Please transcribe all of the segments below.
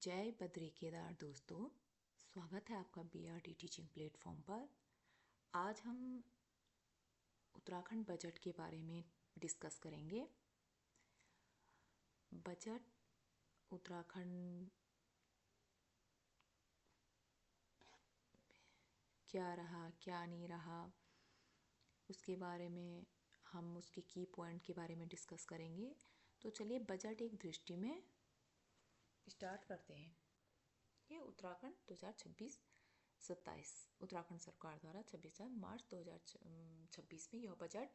जय बद्री केदार दोस्तों, स्वागत है आपका बीआरटी टीचिंग प्लेटफॉर्म पर। आज हम उत्तराखंड बजट के बारे में डिस्कस करेंगे। बजट उत्तराखंड क्या रहा, क्या नहीं रहा, उसके बारे में हम उसके की पॉइंट के बारे में डिस्कस करेंगे। तो चलिए बजट एक दृष्टि में स्टार्ट करते हैं। ये उत्तराखंड 2026-27 उत्तराखंड सरकार द्वारा 26 मार्च 2026 में यह बजट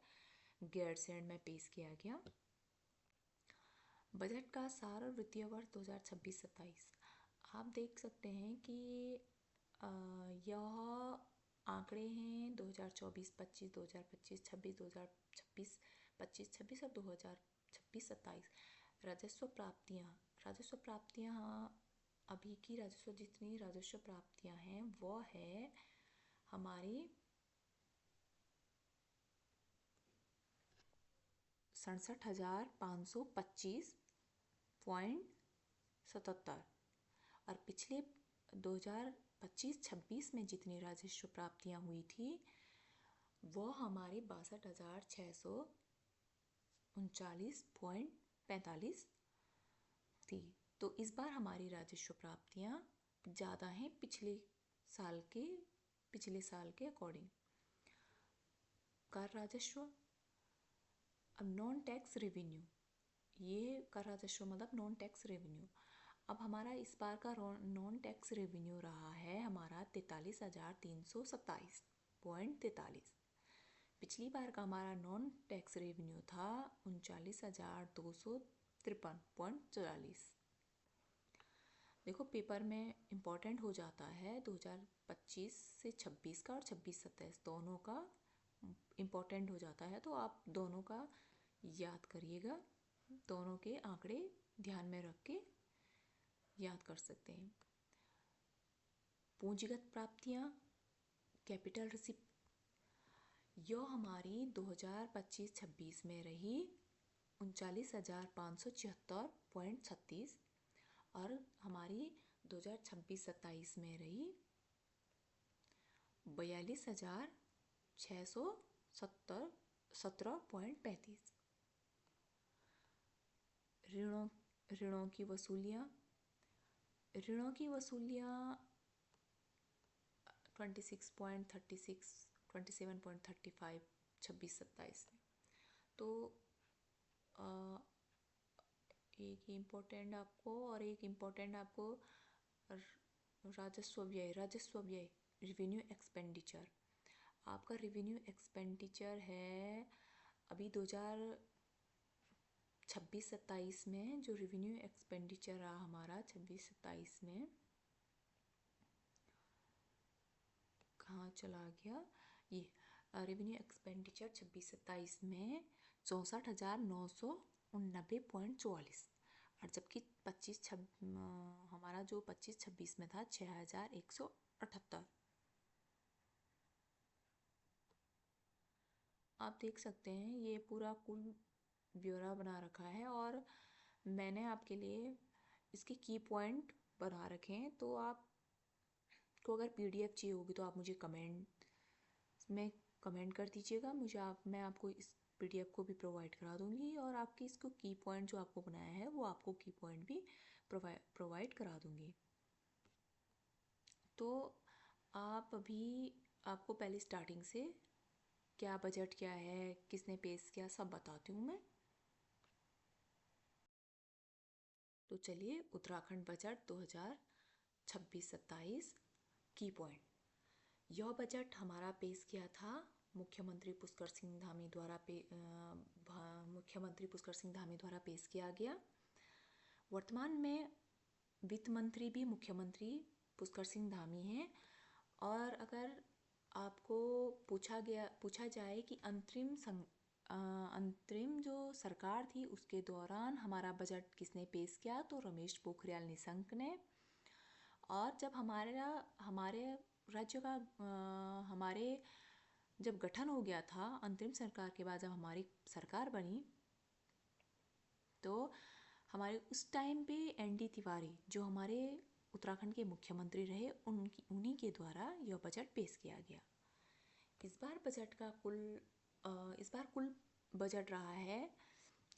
गैरसैंण में पेश किया गया। बजट का सार और वित्तीय वर्ष 2026-27 आप देख सकते हैं कि यह आंकड़े हैं 2024-25, 2025-26, 2026-25 और 2026-27। राजस्व प्राप्तियाँ अभी की जितनी राजस्व प्राप्तियाँ हैं वो है हमारी 67,525.77 और पिछले 2025-26 में जितनी राजस्व प्राप्तियाँ हुई थी वो हमारी 62,639.45 थी। तो इस बार हमारी राजस्व प्राप्तियाँ ज़्यादा हैं पिछले साल के अकॉर्डिंग। कर राजस्व, अब नॉन टैक्स रेवेन्यू, ये कर राजस्व मतलब नॉन टैक्स रेवेन्यू। अब हमारा इस बार का नॉन टैक्स रेवेन्यू रहा है हमारा 43,327.43। पिछली बार का हमारा नॉन टैक्स रेवेन्यू था 39,253.44। देखो पेपर में इम्पॉर्टेंट हो जाता है 2025 से 26 का और 26-27 दोनों का इम्पॉर्टेंट हो जाता है, तो आप दोनों का याद करिएगा, दोनों के आंकड़े ध्यान में रख के याद कर सकते हैं। पूंजीगत प्राप्तियाँ, कैपिटल रिसिप्ट, यह हमारी 2025-26 में रही 39,576.36 और हमारी 2026-27 में रही 42,617.35। ऋणों की वसूलियाँ 26.36, 27.35 26-27 में। तो एक इम्पोर्टेंट आपको राजस्व व्यय रिवेन्यू एक्सपेंडिचर। आपका रिवेन्यू एक्सपेंडिचर है अभी 2026-27 में जो रिवेन्यू एक्सपेंडिचर रहा हमारा 26-27 में, कहाँ चला गया ये रेवेन्यू एक्सपेंडिचर 26-27 में 64,989.44 और जबकि हमारा जो 25-26 में था 6,178। आप देख सकते हैं ये पूरा कुल ब्यौरा बना रखा है और मैंने आपके लिए इसके की पॉइंट बना रखे हैं। तो आपको अगर पीडीएफ चाहिए होगी तो आप मुझे कमेंट कर दीजिएगा, मैं आपको इस पीडीएफ को भी प्रोवाइड करा दूंगी और आपकी इसको की पॉइंट जो आपको बनाया है वो आपको की पॉइंट भी प्रोवाइड करा दूंगी। तो आपको पहले स्टार्टिंग से क्या बजट क्या है, किसने पेश किया, सब बताती हूँ मैं। तो चलिए उत्तराखंड बजट 2026-27 की पॉइंट। यह बजट हमारा पेश किया था मुख्यमंत्री पुष्कर सिंह धामी द्वारा पेश किया गया। वर्तमान में वित्त मंत्री भी मुख्यमंत्री पुष्कर सिंह धामी हैं और अगर आपको पूछा जाए कि अंतरिम जो सरकार थी उसके दौरान हमारा बजट किसने पेश किया तो रमेश पोखरियाल निशंक ने। और जब हमारे राज्य का जब गठन हो गया था अंतरिम सरकार के बाद जब हमारी सरकार बनी तो हमारे उस टाइम पे एनडी तिवारी जो हमारे उत्तराखंड के मुख्यमंत्री रहे, उन्हीं के द्वारा यह बजट पेश किया गया। इस बार कुल बजट रहा है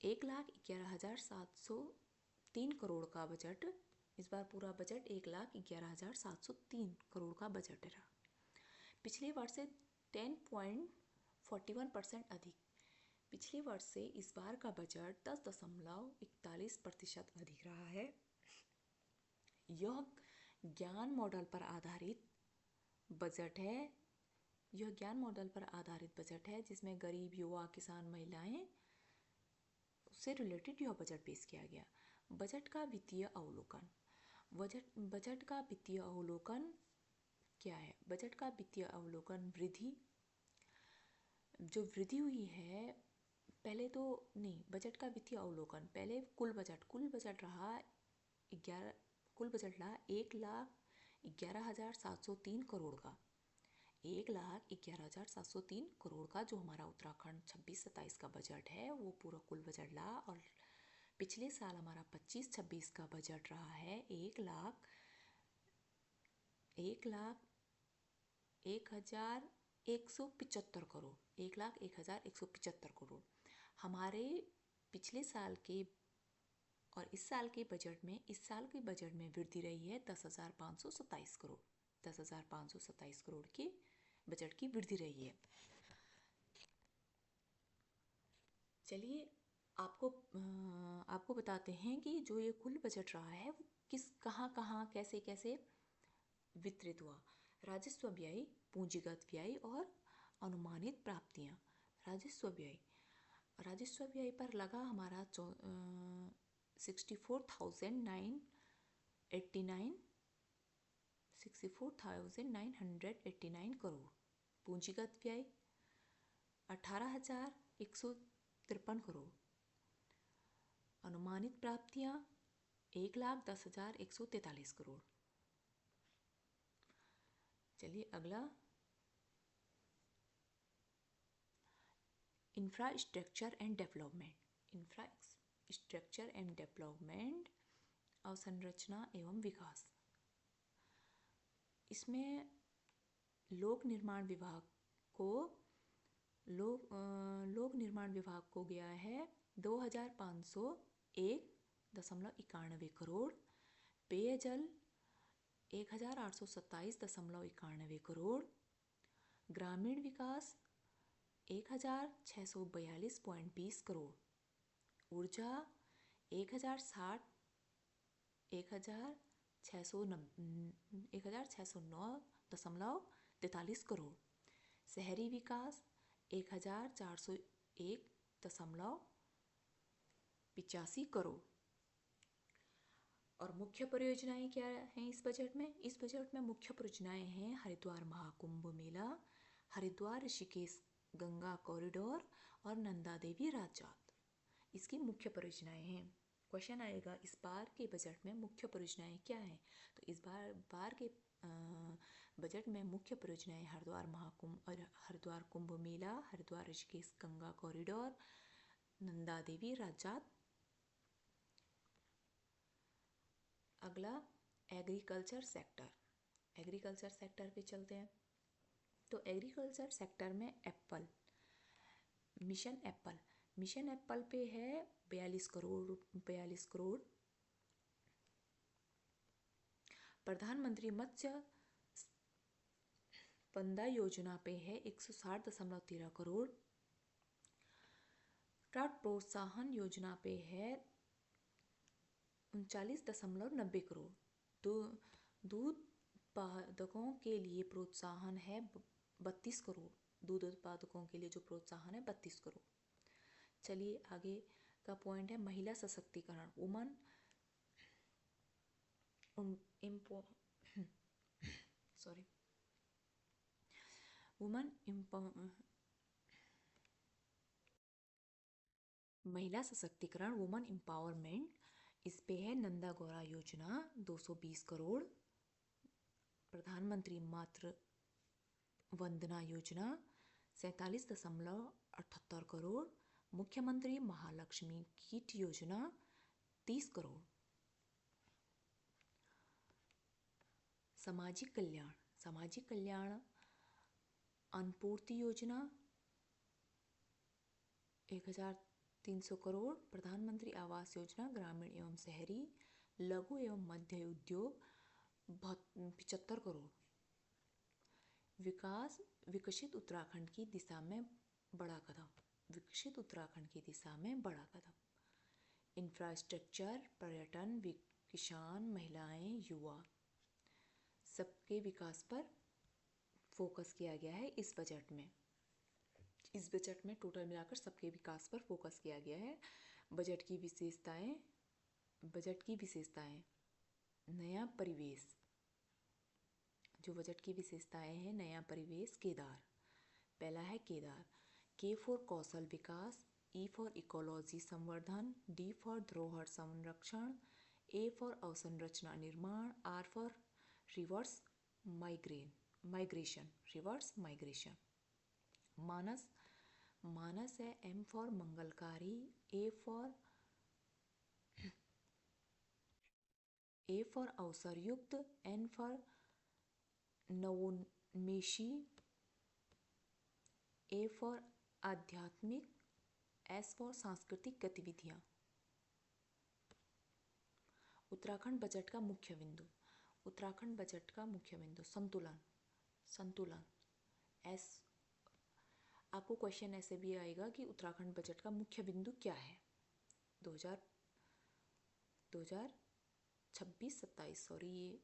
1,11,703 करोड़ का बजट। इस बार पूरा बजट 1,11,703 करोड़ का बजट रहा। पिछले वर्ष से 10.41% अधिक। पिछले वर्ष से इस बार का बजट 10.41% अधिक रहा है। यह ज्ञान मॉडल पर आधारित बजट है। जिसमें गरीब, युवा, किसान, महिलाएं से रिलेटेड यह बजट पेश किया गया। बजट का वित्तीय अवलोकन क्या है? बजट का वित्तीय अवलोकन वृद्धि हुई है। बजट का वित्तीय अवलोकन पहले कुल बजट रहा 1,11,703 करोड़ का। 1,11,703 करोड़ का जो हमारा उत्तराखंड 26-27 का बजट है वो पूरा कुल बजट रहा। और पिछले साल हमारा 25-26 का बजट रहा है 1,01,175 करोड़। 1,01,175 करोड़। हमारे पिछले साल के और इस साल के बजट में वृद्धि रही है 10,527 करोड़। 10,527 करोड़ के बजट की वृद्धि रही है। चलिए आपको बताते हैं कि जो ये कुल बजट रहा है वो कहाँ कैसे वितरित हुआ। राजस्व व्यय, पूंजीगत व्यय और अनुमानित प्राप्तियां। राजस्व व्यय पर लगा हमारा 64,989 करोड़। पूंजीगत व्यय 18,153 करोड़। अनुमानित प्राप्तियां 1,10,143 करोड़। चलिए अगला, इंफ्रास्ट्रक्चर एंड डेवलपमेंट, अवसंरचना एवं विकास। इसमें लोक निर्माण विभाग को गया है 2,501.91 करोड़। पेयजल 1,827.91 करोड़। ग्रामीण विकास 1,642.20 करोड़। ऊर्जा 1,609.43 करोड़। शहरी विकास 1,401.85 करोड़। और मुख्य परियोजनाएं क्या हैं इस बजट में? इस बजट में मुख्य परियोजनाएं हैं हरिद्वार महाकुंभ मेला, हरिद्वार ऋषिकेश गंगा कॉरिडोर और नंदा देवी राजजात। इसकी मुख्य परियोजनाएं हैं। क्वेश्चन आएगा इस बार के बजट में मुख्य परियोजनाएं क्या हैं? तो इस बार के बजट में मुख्य परियोजनाएं हरिद्वार महाकुंभ और हरिद्वार कुंभ मेला, हरिद्वार ऋषिकेश गंगा कॉरिडोर, नंदा देवी राजजात। अगला एग्रीकल्चर सेक्टर पे चलते हैं। तो एग्रीकल्चर सेक्टर में मिशन एप्पल पे है 42 करोड़। प्रधानमंत्री मत्स्य संपदा योजना पे है 160.13 करोड़। ट्राउट प्रोत्साहन योजना पे है 39.90 करोड़। दूध उत्पादकों के लिए प्रोत्साहन है 32 करोड़। दूध उत्पादकों के लिए जो प्रोत्साहन है 32 करोड़। चलिए आगे का पॉइंट है महिला सशक्तिकरण, वुमन महिला सशक्तिकरण, वुमन एम्पावरमेंट। इस पे है नंदा गौरा योजना 220 करोड़। प्रधानमंत्री मातृ वंदना योजना 47.78 करोड़। मुख्यमंत्री महालक्ष्मी किट योजना 30 करोड़। सामाजिक कल्याण अन्नपूर्ति योजना 1300 करोड़। प्रधानमंत्री आवास योजना ग्रामीण एवं शहरी लघु एवं मध्य उद्योग 75 करोड़। विकसित उत्तराखंड की दिशा में बड़ा कदम। विकसित उत्तराखंड की दिशा में बड़ा कदम। इंफ्रास्ट्रक्चर, पर्यटन, किसान, महिलाएं, युवा, सबके विकास पर फोकस किया गया है इस बजट में। इस बजट में टोटल मिलाकर सबके विकास पर फोकस किया गया है। बजट की विशेषताएं नया परिवेश। जो बजट की विशेषताएं हैं, नया परिवेश। केदार, पहला है केदार। के फॉर कौशल विकास, ई फॉर इकोलॉजी संवर्धन, डी फॉर धरोहर संरक्षण, ए फॉर अवसंरचना निर्माण, आर फॉर रिवर्स माइग्रेशन। मानस है एम फॉर मंगलकारी, ए फॉर अवसर युक्त, एन फॉर नवोन्मेषी, ए फॉर आध्यात्मिक, एस फॉर सांस्कृतिक गतिविधियां। उत्तराखंड बजट का मुख्य बिंदु। उत्तराखंड बजट का मुख्य बिंदु संतुलन। एस आपको क्वेश्चन ऐसे भी आएगा कि उत्तराखंड बजट का मुख्य बिंदु क्या है। 2026-27 सॉरी, ये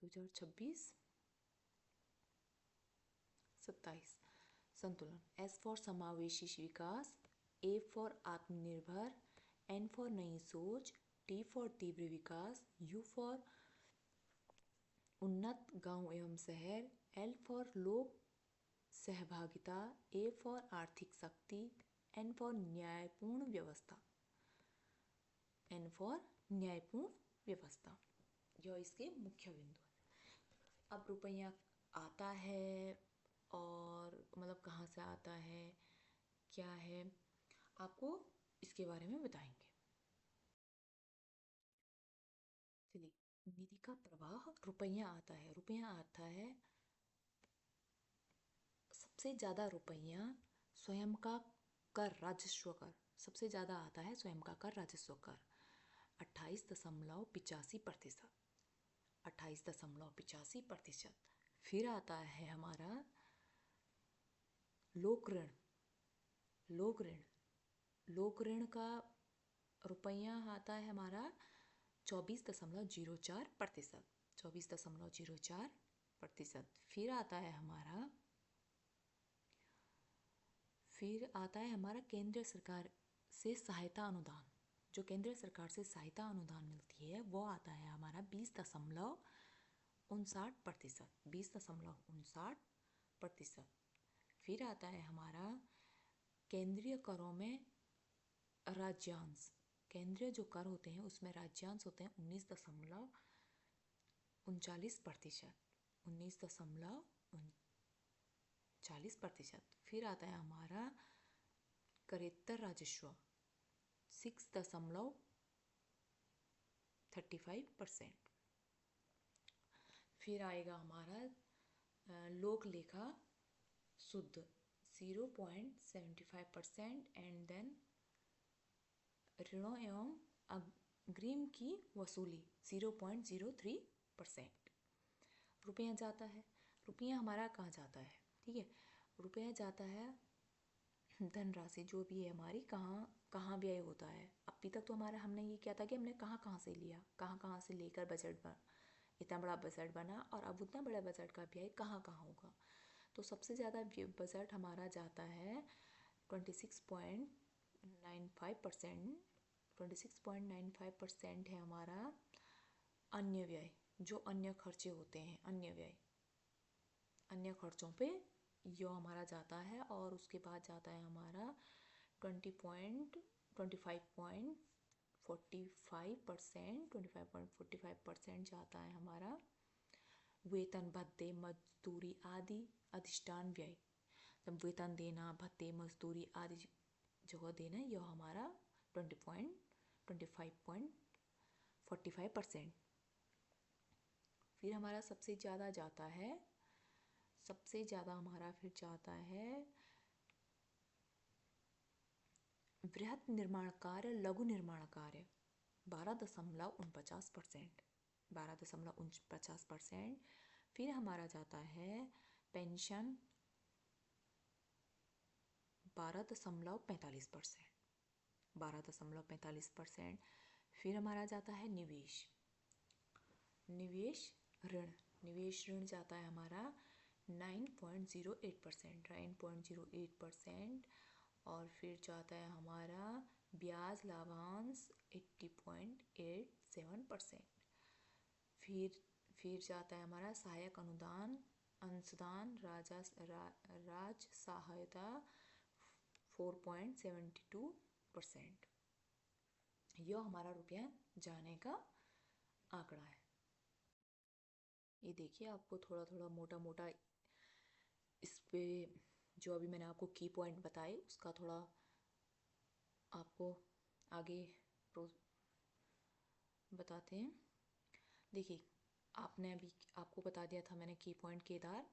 2026 27 संतुलन। एस फॉर समावेशी विकास, ए फॉर आत्मनिर्भर, एन फॉर नई सोच, टी फॉर तीव्र विकास, यू फॉर उन्नत गांव एवं शहर, एल फॉर लोक सहभागिता, ए फॉर आर्थिक शक्ति, एन फॉर न्यायपूर्ण व्यवस्था। यह इसके मुख्य बिंदु है। अब रुपया आता है और मतलब कहाँ से आता है, क्या है, आपको इसके बारे में बताएंगे। चलिए, निधि का प्रवाह। रुपया आता है सबसे ज़्यादा रुपया स्वयं का कर, राजस्व कर सबसे ज़्यादा आता है। स्वयं का कर, राजस्व कर 28.85%। फिर आता है हमारा लोक ऋण का रुपया आता है हमारा 24.04%। फिर आता है हमारा केंद्र सरकार से सहायता अनुदान। जो केंद्र सरकार से सहायता अनुदान मिलती है वो आता है हमारा 20.59%। फिर आता है हमारा केंद्रीय करों में राज्यांश। केंद्रीय जो कर होते हैं उसमें राज्यांश होते हैं 19.39%। फिर आता है हमारा करेत्तर राजस्व 6.35%। फिर आएगा हमारा लोक लेखा शुद्ध 0.75% एंड देन ऋणों एवं अग्रिम की वसूली 0.03%। रुपया जाता है। रुपया हमारा कहाँ जाता है, ठीक है। रुपया जाता है धनराशि जो भी है हमारी, कहाँ व्यय होता है। अभी तक तो हमारा हमने ये किया था कि हमने कहाँ से लिया, कहाँ से लेकर बजट बना, इतना बड़ा बजट बना, और अब उतना बड़ा बजट का व्यय कहाँ होगा। तो सबसे ज़्यादा बजट हमारा जाता है 26.95% है हमारा अन्य व्यय। जो अन्य खर्चे होते हैं, अन्य व्यय, अन्य खर्चों पे यो हमारा जाता है। और उसके बाद जाता है हमारा 25.45% जाता है हमारा वेतन, भत्ते, मजदूरी आदि अधिष्ठान व्यय। जब वेतन देना, भत्ते, मजदूरी आदि जगह देना, यह हमारा 25.45%। फिर हमारा सबसे ज़्यादा जाता है, सबसे ज़्यादा हमारा फिर जाता है बृहत निर्माण कार्य, लघु निर्माण कार्य, 12.49%, 12.49%। फिर हमारा जाता है पेंशन, 12.45%, 12.45%। फिर हमारा जाता है निवेश, निवेश ऋण, निवेश ऋण जाता है हमारा 9.08%, 9.08%। और फिर जाता है हमारा ब्याज लाभांश 80.87%। फिर जाता है हमारा सहायक अनुदान, अंशदान, राज सहायता 4.72%। यह हमारा रुपया जाने का आंकड़ा है। ये देखिए, आपको थोड़ा थोड़ा मोटा मोटा इस पे जो अभी मैंने आपको की पॉइंट बताए उसका थोड़ा आपको आगे बताते हैं। देखिए, आपने अभी आपको बता दिया था मैंने की पॉइंट केदार,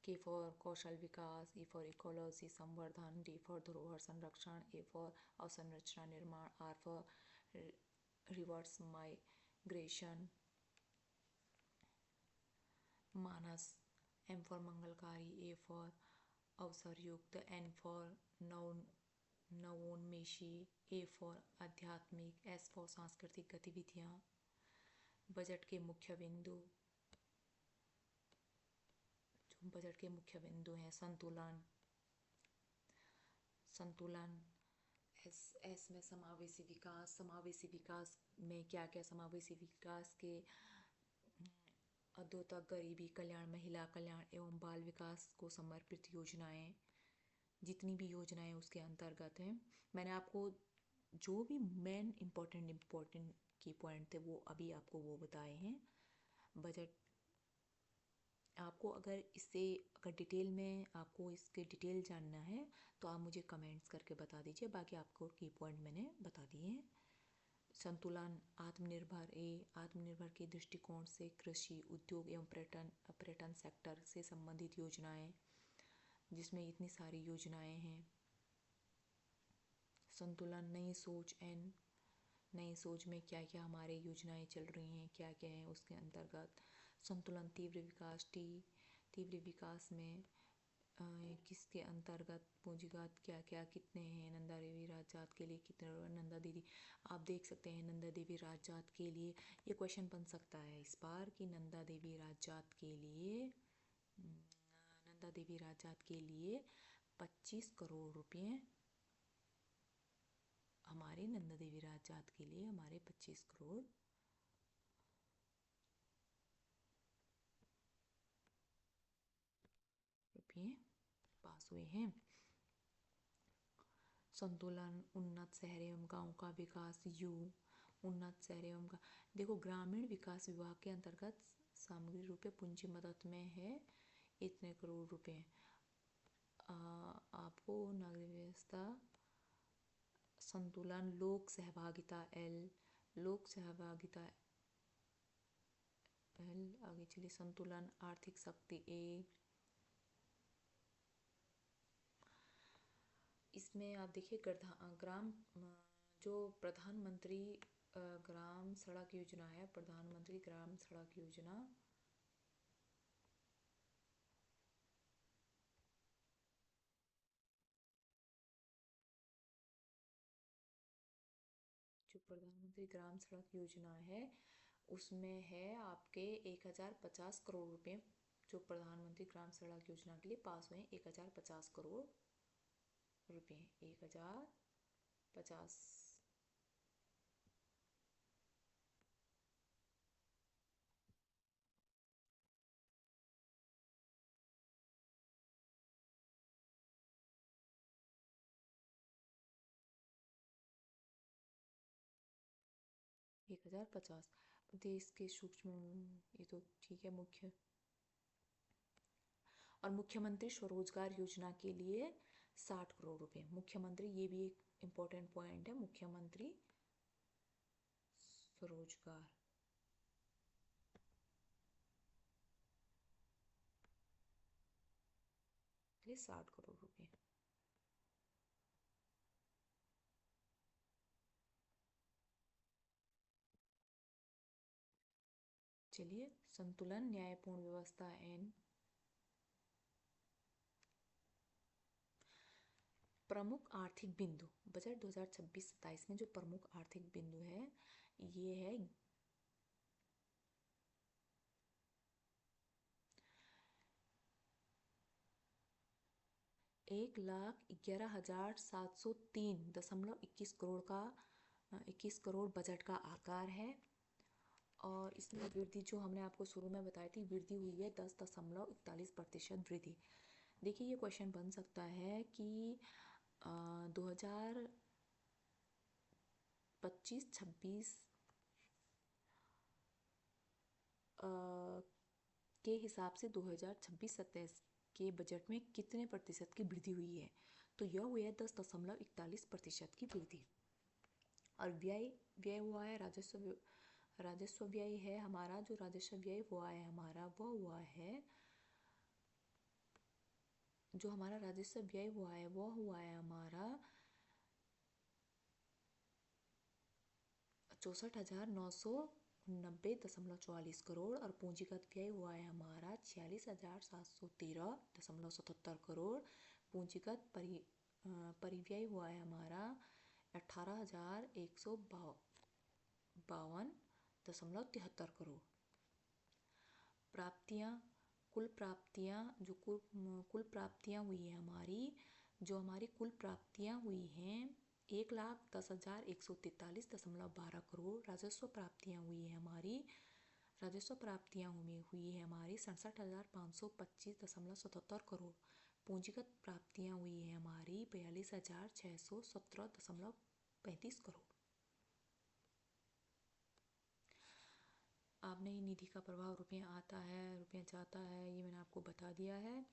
के फॉर कौशल विकास, ई फॉर इकोलॉजी संवर्धन, डी फॉर धरोहर संरक्षण, ए फॉर अवसंरचना निर्माण, R for reverse migration, Manas, M for मंगलकारी, ए फॉर अवसरयुक्त, एन फॉर नवोन्मेषी, ए फॉर आध्यात्मिक, एस फॉर सांस्कृतिक गतिविधियाँ। बजट के मुख्य बिंदु, जो बजट के मुख्य बिंदु हैं, संतुलन, संतुलन, एस में समावेशी विकास, समावेशी विकास में क्या क्या, समावेशी विकास के अधोतक गरीबी कल्याण, महिला कल्याण एवं बाल विकास को समर्पित योजनाएं, जितनी भी योजनाएं उसके अंतर्गत हैं। मैंने आपको जो भी मेन इम्पोर्टेंट की पॉइंट थे वो अभी आपको वो बताए हैं। बजट आपको अगर इससे अगर डिटेल में आपको इसके डिटेल जानना है तो आप मुझे कमेंट्स करके बता दीजिए, बाकी आपको की पॉइंट मैंने बता दिए हैं। संतुलन, आत्मनिर्भर के दृष्टिकोण से कृषि, उद्योग एवं पर्यटन सेक्टर से संबंधित योजनाएं, जिसमें इतनी सारी योजनाएं हैं। संतुलन, नई सोच नई सोच में क्या क्या हमारे योजनाएं चल रही हैं, क्या क्या है उसके अंतर्गत। संतुलन, तीव्र विकास, तीव्र विकास में किसके अंतर्गत पूंजीगत क्या क्या कितने हैं, नंदा देवी राजजात के लिए कितने, नंदा देवी आप देख सकते हैं नंदा देवी राजजात के लिए ये क्वेश्चन बन सकता है इस बार कि नंदा देवी राजजात के लिए, नंदा देवी राजजात के लिए 25 करोड़ रुपये, हमारे नंदा देवी राजजात के लिए हमारे 25 करोड़ रुपये पास हुए हैं। संतुलन, उन्नत शहर एवं गाँव का विकास, उन्नत शहर एवं देखो ग्रामीण विकास विभाग के अंतर्गत सामग्री रुपये पूंजी मदद में है इतने करोड़ रुपए। आपको नागरिक व्यवस्था, संतुलन, लोक सहभागिता लोक सहभागिता आगे चलिए। संतुलन, आर्थिक शक्ति इसमें आप देखिए ग्राम जो प्रधानमंत्री ग्राम सड़क योजना है, प्रधानमंत्री ग्राम सड़क योजना, जो प्रधानमंत्री ग्राम सड़क योजना है उसमें है आपके 1050 करोड़ रुपए, जो प्रधानमंत्री ग्राम सड़क योजना के लिए पास हुए 1050 करोड़ रुपए, 1050। 1050। प्रदेश के सूक्ष्म, ये तो ठीक है, मुख्य और मुख्यमंत्री स्वरोजगार योजना के लिए 60 करोड़ रुपए। मुख्यमंत्री, ये भी एक इम्पोर्टेंट पॉइंट है, मुख्यमंत्री स्वरोजगार के लिए 60 करोड़ रुपए। चलिए, संतुलन, न्यायपूर्ण व्यवस्था एन प्रमुख आर्थिक बिंदु। बजट 2026-27 में जो प्रमुख आर्थिक बिंदु है, ये है 1,11,703.21 करोड़ का 21 करोड़ बजट का आकार है। और इसमें वृद्धि जो हमने आपको शुरू में बताई थी, वृद्धि हुई है 10.41% वृद्धि। देखिए, ये क्वेश्चन बन सकता है कि 2025-26 के हिसाब से 2026-27 के बजट में कितने प्रतिशत की वृद्धि हुई है। तो यह हुई है 10.41% की वृद्धि। और व्यय व्यय हुआ है राजस्व व्यय है हमारा, जो राजस्व व्यय हुआ है हमारा, वह हुआ है, जो हमारा राजस्व व्यय हुआ है वह हुआ है हमारा 64,990.44 करोड़। और पूंजीगत व्यय हुआ है हमारा 46,713.77 करोड़। पूंजीगत परिव्यय हुआ है हमारा 18,152.73 करोड़। प्राप्तियाँ, कुल प्राप्तियाँ, जो कुल प्राप्तियाँ हुई है हमारी, जो हमारी कुल प्राप्तियाँ हुई हैं 1,10,143.12 करोड़। राजस्व प्राप्तियाँ हुई है हमारी, राजस्व प्राप्तियाँ हुई है हमारी 67,525.77 करोड़। पूंजीगत प्राप्तियाँ हुई है हमारी 42,617.35 करोड़। आपने ही निधि का प्रभाव, रुपया आता है रुपया जाता है, ये मैंने आपको बता दिया है।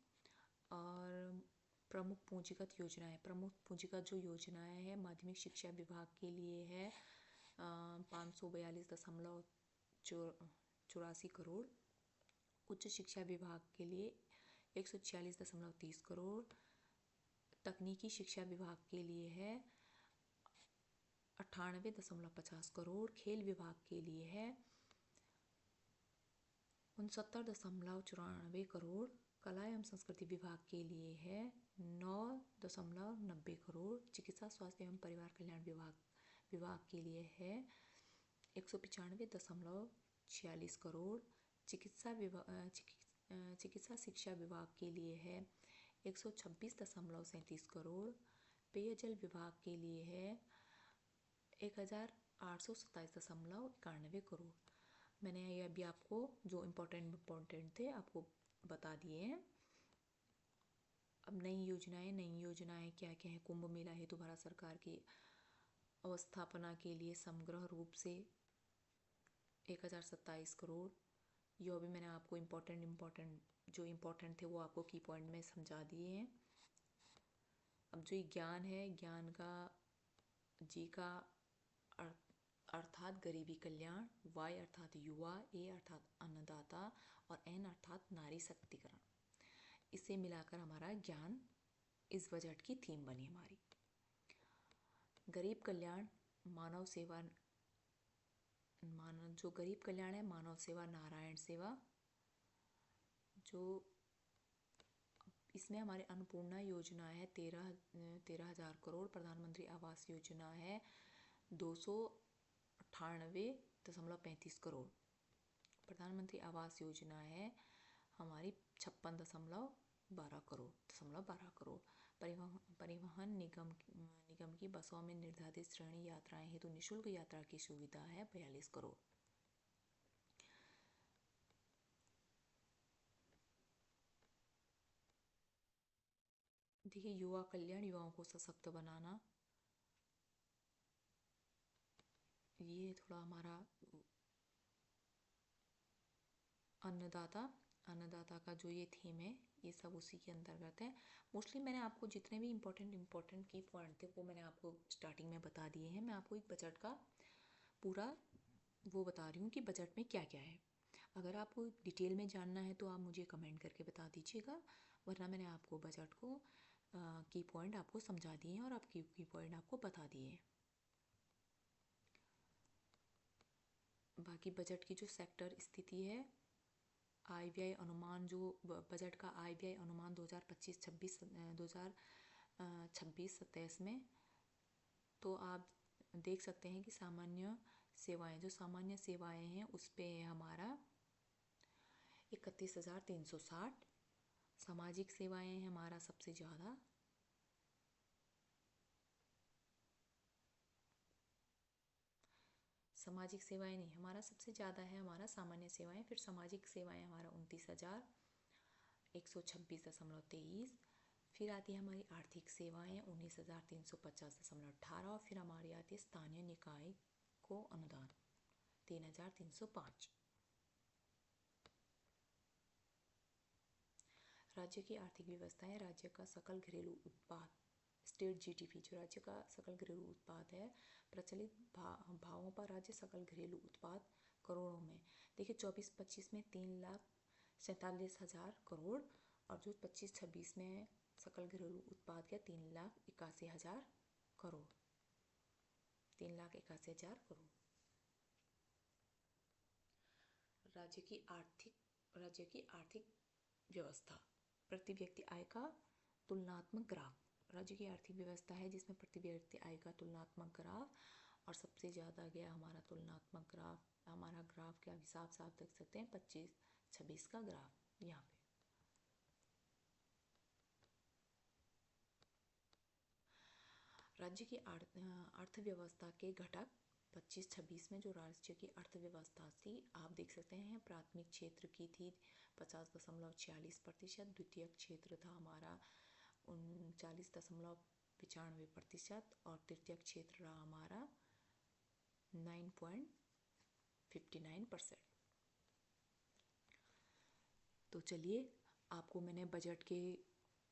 और प्रमुख पूंजीगत योजनाएं, प्रमुख पूंजीगत जो योजनाएं हैं माध्यमिक शिक्षा विभाग के लिए है 542.84 करोड़। उच्च शिक्षा विभाग के लिए 146.30 करोड़। तकनीकी शिक्षा विभाग के लिए है 98.50 करोड़। खेल विभाग के लिए है 69.94 करोड़। कला एवं संस्कृति विभाग के लिए है 9.90 करोड़। चिकित्सा स्वास्थ्य एवं परिवार कल्याण विभाग के लिए है 195.46 करोड़। चिकित्सा शिक्षा विभाग के लिए है 126.37 करोड़। पेयजल विभाग के लिए है 1,827.91 करोड़। मैंने ये अभी आपको जो इम्पोर्टेंट थे आपको बता दिए हैं। अब नई योजनाएं क्या क्या है। कुंभ मेला हेतु भारत सरकार की अवस्थापना के लिए समग्र रूप से 1,027 करोड़। यह भी मैंने आपको जो इम्पोर्टेंट थे वो आपको की पॉइंट में समझा दिए हैं। अब जो ज्ञान है, ज्ञान का जी का अर्थात गरीबी कल्याण, वाई अर्थात युवा, ए अर्थात अन्नदाता और एन अर्थात नारी शक्तिकरण, इसे मिलाकर हमारा ज्ञान इस बजट की थीम बनी हमारी। गरीब कल्याण, मानव सेवा, जो गरीब कल्याण है, मानव सेवा, नारायण सेवा। जो इसमें हमारी अन्नपूर्णा योजना है 13,000 करोड़। प्रधानमंत्री आवास योजना है 298.35 करोड़। प्रधानमंत्री आवास योजना है हमारी 56.12 करोड़। परिवहन निगम की बसों में निर्धारित श्रेणी यात्राएं हेतु निःशुल्क यात्रा की सुविधा है 42 करोड़। देखिए, युवा कल्याण, युवाओं को सशक्त बनाना, ये थोड़ा हमारा अन्नदाता का जो ये थीम है ये सब उसी के अंतर्गत है। मोस्टली मैंने आपको जितने भी इम्पोर्टेंट की पॉइंट थे वो मैंने आपको स्टार्टिंग में बता दिए हैं। मैं आपको एक बजट का पूरा वो बता रही हूँ कि बजट में क्या क्या है। अगर आपको डिटेल में जानना है तो आप मुझे कमेंट करके बता दीजिएगा, वरना मैंने आपको बजट को की पॉइंट आपको समझा दिए हैं और आप की पॉइंट आपको बता दिए हैं। बाकी बजट की जो सेक्टर स्थिति है, आय व्यय अनुमान, जो बजट का आय व्यय अनुमान 2026-27 में, तो आप देख सकते हैं कि सामान्य सेवाएं हैं उस पे है हमारा 31,360। सामाजिक सेवाएं हैं हमारा सबसे ज़्यादा, सामाजिक सेवाएं नहीं, हमारा सबसे ज़्यादा है हमारा सामान्य सेवाएं, फिर सामाजिक सेवाएं हमारा 29,126.23। फिर आती है हमारी आर्थिक सेवाएं 19,350.18, और फिर हमारी आती है स्थानीय निकाय को अनुदान 3,305। राज्य की आर्थिक व्यवस्था है, राज्य का सकल घरेलू उत्पाद, स्टेट जीडीपी, जो राज्य का सकल घरेलू उत्पाद है, प्रचलित भावों पर राज्य सकल घरेलू उत्पाद करोड़ों में, देखिए 24-25 में 3,47,000 करोड़, और जो 25-26 में सकल घरेलू उत्पाद का 3,81,000 करोड़, 3,81,000 करोड़। राज्य की आर्थिक व्यवस्था, प्रति व्यक्ति आय का तुलनात्मक ग्राफ। राज्य की आर्थिक व्यवस्था है जिसमें प्रति व्यक्ति आय का तुलनात्मक ग्राफ, और सबसे ज़्यादा गया हमारा तुलनात्मक ग्राफ, हमारा ग्राफ के हिसाब से आप देख सकते हैं 25-26 का ग्राफ यहाँ पे। राज्य की अर्थव्यवस्था के घटक 25-26 में जो राज्य की अर्थव्यवस्था थी, आप देख सकते हैं प्राथमिक क्षेत्र की थी 50.46%, द्वितीय क्षेत्र था हमारा 39.95%, और तृतीय क्षेत्र रहा हमारा 9.59%। तो चलिए, आपको मैंने बजट के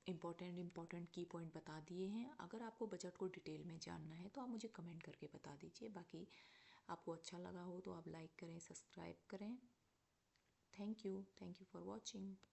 इम्पोर्टेंट की पॉइंट बता दिए हैं। अगर आपको बजट को डिटेल में जानना है तो आप मुझे कमेंट करके बता दीजिए। बाकी आपको अच्छा लगा हो तो आप लाइक करें, सब्सक्राइब करें। Thank you for watching.